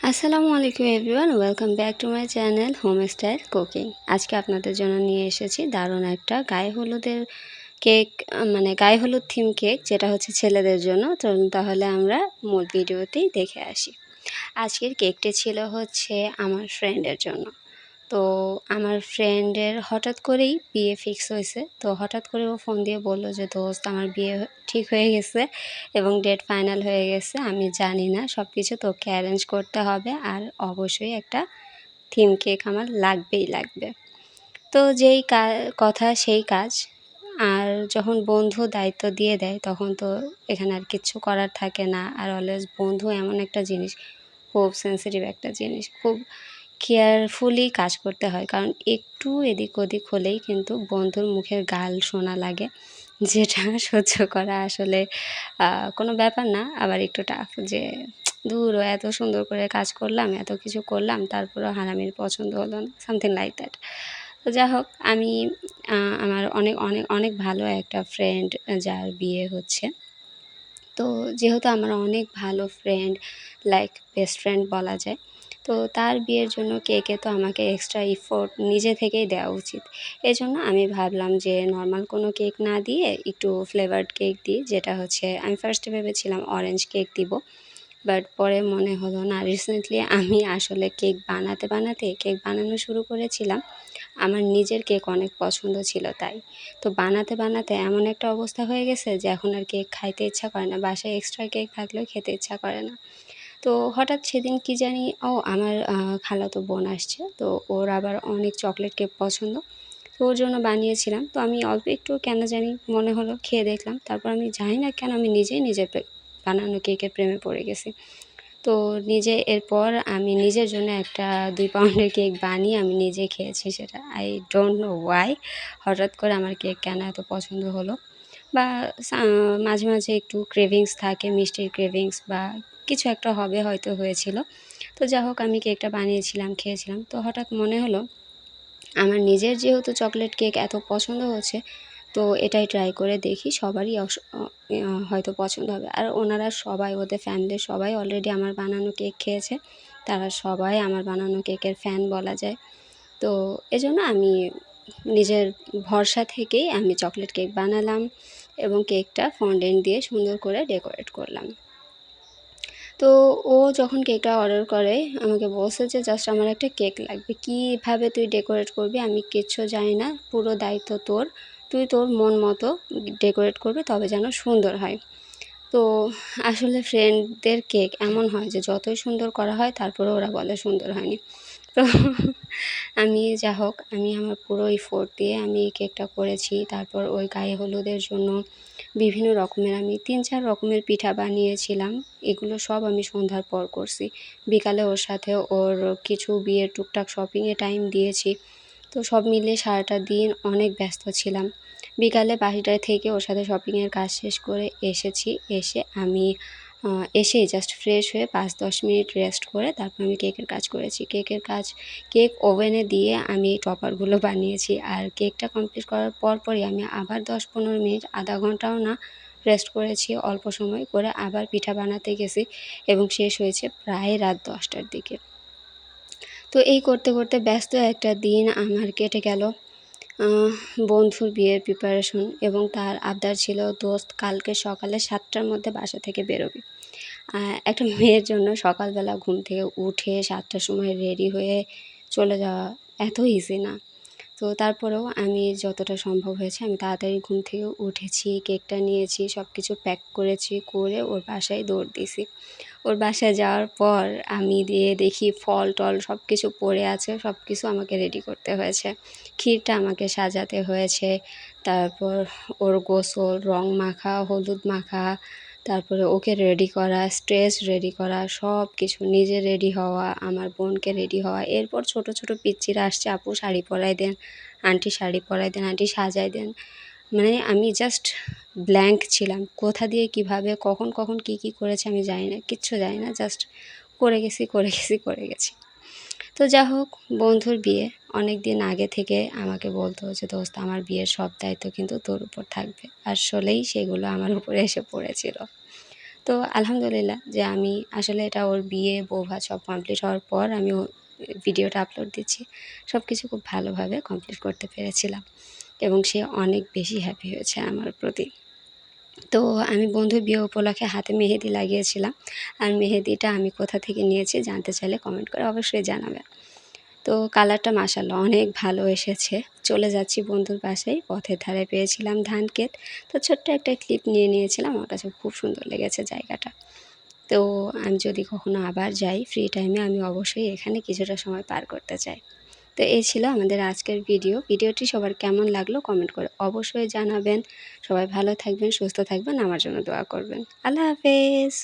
আসসালামু আলাইকুম everyone, welcome back to my channel home style cooking. আজকে আপনাদের জন্য নিয়ে এসেছি দারুণ একটা গায়ে হলুদের কেক, মানে গায়ে হলুদ থিম কেক, যেটা হচ্ছে ছেলেদের জন্য। চলুন তাহলে আমরা মূল ভিডিওতেই দেখে আসি। আজকের কেকটি ছিল হচ্ছে আমার ফ্রেন্ডের জন্য। তো আমার ফ্রেন্ডের হঠাৎ করেই বিয়ে ফিক্স হয়েছে। তো হঠাৎ করে ও ফোন দিয়ে বলল যে, দোস্ত আমার বিয়ে ঠিক হয়ে গেছে এবং ডেট ফাইনাল হয়ে গেছে। আমি জানি না, সব কিছু তোকে অ্যারেঞ্জ করতে হবে, আর অবশ্যই একটা থিম কেক আমার লাগবেই লাগবে। তো যেই কথা সেই কাজ। আর যখন বন্ধু দায়িত্ব দিয়ে দেয় তখন তো এখানে আর কিচ্ছু করার থাকে না। আর অলওয়েজ বন্ধু এমন একটা জিনিস, খুব সেন্সিটিভ একটা জিনিস, খুব কেয়ারফুলি কাজ করতে হয়। কারণ একটু এদিক ওদিক হলেই কিন্তু বন্ধুর মুখের গাল শোনা লাগে, যেটা সহ্য করা আসলে কোনো ব্যাপার না, আবার একটু টাফ। যে দূর, ও এত সুন্দর করে কাজ করলাম, এত কিছু করলাম, তারপরেও হারামির পছন্দ হলো না, সামথিং লাইক দ্যাট। তো যাই হোক, আমি আমার অনেক অনেক অনেক ভালো একটা ফ্রেন্ড যার বিয়ে হচ্ছে। তো যেহেতু আমার অনেক ভালো ফ্রেন্ড, লাইক বেস্ট ফ্রেন্ড বলা যায়, তো তার বিয়ের জন্য কেকে তো আমাকে এক্সট্রা এফোর্ট নিজে থেকেই দেওয়া উচিত। এজন্য আমি ভাবলাম যে নর্মাল কোনো কেক না দিয়ে একটু ফ্লেভারড কেক দিই, যেটা হচ্ছে আমি ফার্স্টে ভেবেছিলাম অরেঞ্জ কেক দিব, বাট পরে মনে হলো না। রিসেন্টলি আমি আসলে কেক কেক বানানো শুরু করেছিলাম। আমার নিজের কেক অনেক পছন্দ ছিল তাই। তো বানাতে বানাতে এমন একটা অবস্থা হয়ে গেছে যে এখন আর কেক খাইতে ইচ্ছা করে না। বাসায় এক্সট্রা কেক থাকলেও খেতে ইচ্ছা করে না। তো হঠাৎ সেদিন কি জানি, আমার খালাতো বোন আসছে। তো ওর আবার অনেক চকলেট কেক পছন্দ। তো ওর জন্য বানিয়েছিলাম। তো আমি অল্প একটু কেন জানি মনে হলো, খেয়ে দেখলাম। তারপর আমি জানি না কেন আমি নিজেই নিজের বানানো কেকের প্রেমে পড়ে গেছি। তো এরপর আমি নিজের জন্য একটা 2 পাউন্ডের কেক বানিয়ে আমি নিজে খেয়েছি সেটা। আই ডোন্ট নো হোয়াই, হঠাৎ করে আমার কেক কেন এত পছন্দ হলো। বা সা মাঝে, মাঝে একটু ক্রেভিংস থাকে, মিষ্টির ক্রেভিংস বা কিছু একটা হবে, হয়তো হয়েছিল। তো যাই হোক, আমি কেকটা বানিয়েছিলাম, খেয়েছিলাম। তো হঠাৎ মনে হলো, আমার নিজের যেহেতু চকলেট কেক এত পছন্দ হচ্ছে, তো এটাই ট্রাই করে দেখি, সবারই হয়তো পছন্দ হবে। আর ওনারা সবাই, ওদের ফ্যামিলির সবাই অলরেডি আমার বানানো কেক খেয়েছে। তারা সবাই আমার বানানো কেকের ফ্যান বলা যায়। তো এজন্য আমি নিজের ভরসা থেকেই আমি চকলেট কেক বানালাম এবং কেকটা ফন্ডেন্ট দিয়ে সুন্দর করে ডেকোরেট করলাম। তো ও যখন কেকটা অর্ডার করে আমাকে বলছে যে, জাস্ট আমার একটা কেক লাগবে, কীভাবে তুই ডেকোরেট করবি আমি কিচ্ছু জানি না, পুরো দায়িত্ব তোর, তুই তোর মন মতো ডেকোরেট করবি, তবে যেন সুন্দর হয়। তো আসলে ফ্রেন্ডদের কেক এমন হয় যে যতই সুন্দর করা হয় তারপরে ওরা বলে সুন্দর হয়নি। তো যা হোক, আমি আমার পুরো এফোর্ট দিয়ে আমি এই কেকটা করেছি। তারপর ওই গায়ে হলুদের জন্য বিভিন্ন রকমের আমি 3-4 রকমের পিঠা বানিয়েছিলাম। এগুলো সব আমি সন্ধ্যার পর করছি। বিকালে ওর সাথে ওর কিছু বিয়ের টুকটাক শপিংয়ে টাইম দিয়েছি। তো সব মিলিয়ে সারাটা দিন অনেক ব্যস্ত ছিলাম। বিকালে বাসায় থেকে ওর সাথে শপিংয়ের কাজ শেষ করে এসেছি। এসে আমি এসেই জাস্ট ফ্রেশ হয়ে 5-10 মিনিট রেস্ট করে তারপর আমি কেকের কাজ করেছি। কেক ওভেনে দিয়ে আমি এই টপারগুলো বানিয়েছি। আর কেকটা কমপ্লিট করার পরপরই আমি আবার 10-15 মিনিট, আধা ঘন্টাও না, রেস্ট করেছি। অল্প সময় করে আবার পিঠা বানাতে গেছি এবং শেষ হয়েছে প্রায় রাত 10টার দিকে। তো এই করতে করতে ব্যস্ত একটা দিন আমার কেটে গেল। বন্ধুর বিয়ের প্রিপারেশন এবং তার আবদার ছিল, দোস্ত কালকে সকালে 7টার মধ্যে বাসা থেকে বেরোবি। একটা মেয়ের জন্য সকালবেলা ঘুম থেকে উঠে 7টার সময় রেডি হয়ে চলে যাওয়া এত ইজি না। তো তারপরেও আমি যতটা সম্ভব হয়েছে আমি তাড়াতাড়ি ঘুম থেকে উঠেছি, কেকটা নিয়েছি, সব কিছু প্যাক করেছি, করে ওর বাসায় দৌড় দিয়েছি। ওর বাসায় যাওয়ার পর আমি দেখি ফল-টল সব কিছু পড়ে আছে, সব কিছু আমাকে রেডি করতে হয়েছে। ক্ষীরটা আমাকে সাজাতে হয়েছে, তারপর ওর গোসল, রং মাখা, হলুদ মাখা, তারপরে ওকে রেডি করা, স্টেজ রেডি করা, সব কিছু, নিজে রেডি হওয়া, আমার বোনকে রেডি হওয়া। এরপর ছোট ছোট পিচ্চিরা আসছে, আপু শাড়ি পরায় দেন, আন্টি শাড়ি পরায় দেন, আন্টি সাজায় দেন। মানে আমি জাস্ট ব্ল্যাঙ্ক ছিলাম। কোথা দিয়ে কিভাবে কখন কখন কি কি করেছে আমি জানি না, কিচ্ছু জানি না, জাস্ট করে গেছি। তো যা হোক, বন্ধুর বিয়ে অনেক দিন আগে থেকে আমাকে বলতো যে, দোস্ত আমার বিয়ের সব দায়িত্ব কিন্তু তোর উপর থাকবে। আসলেই সেগুলো আমার উপরে এসে পড়েছিল। তো আলহামদুলিল্লাহ যে আমি আসলে এটা ওর বিয়ে, বৌভাত সব কমপ্লিট হওয়ার পর আমি ভিডিওটা আপলোড দিচ্ছি। সব কিছু খুব ভালোভাবে কমপ্লিট করতে পেরেছিলাম এবং সে অনেক বেশি হ্যাপি হয়েছে আমার প্রতি। তো আমি বন্ধুর বিয়ে উপলক্ষে হাতে মেহেদি লাগিয়েছিলাম। আর মেহেদিটা আমি কোথা থেকে নিয়েছি জানতে চাইলে কমেন্ট করে অবশ্যই জানাবেন। তো কালারটা মাশাআল্লাহ অনেক ভালো এসেছে। চলে যাচ্ছি বন্ধুর বাসায়, পথের ধারে পেয়েছিলাম ধান ক্ষেত। তো ছোট্ট একটা ক্লিপ নিয়ে নিয়েছিলাম, আমার কাছে খুব সুন্দর লেগেছে জায়গাটা। তো আমি যদি কখনো আবার যাই ফ্রি টাইমে, আমি অবশ্যই এখানে কিছুটা সময় পার করতে চাই। তো এই ছিল আমাদের আজকের ভিডিওটি সবার কেমন লাগলো কমেন্ট করে অবশ্যই জানাবেন। সবাই ভালো থাকবেন, সুস্থ থাকবেন, আমার জন্য দোয়া করবেন। আল্লাহ হাফেজ।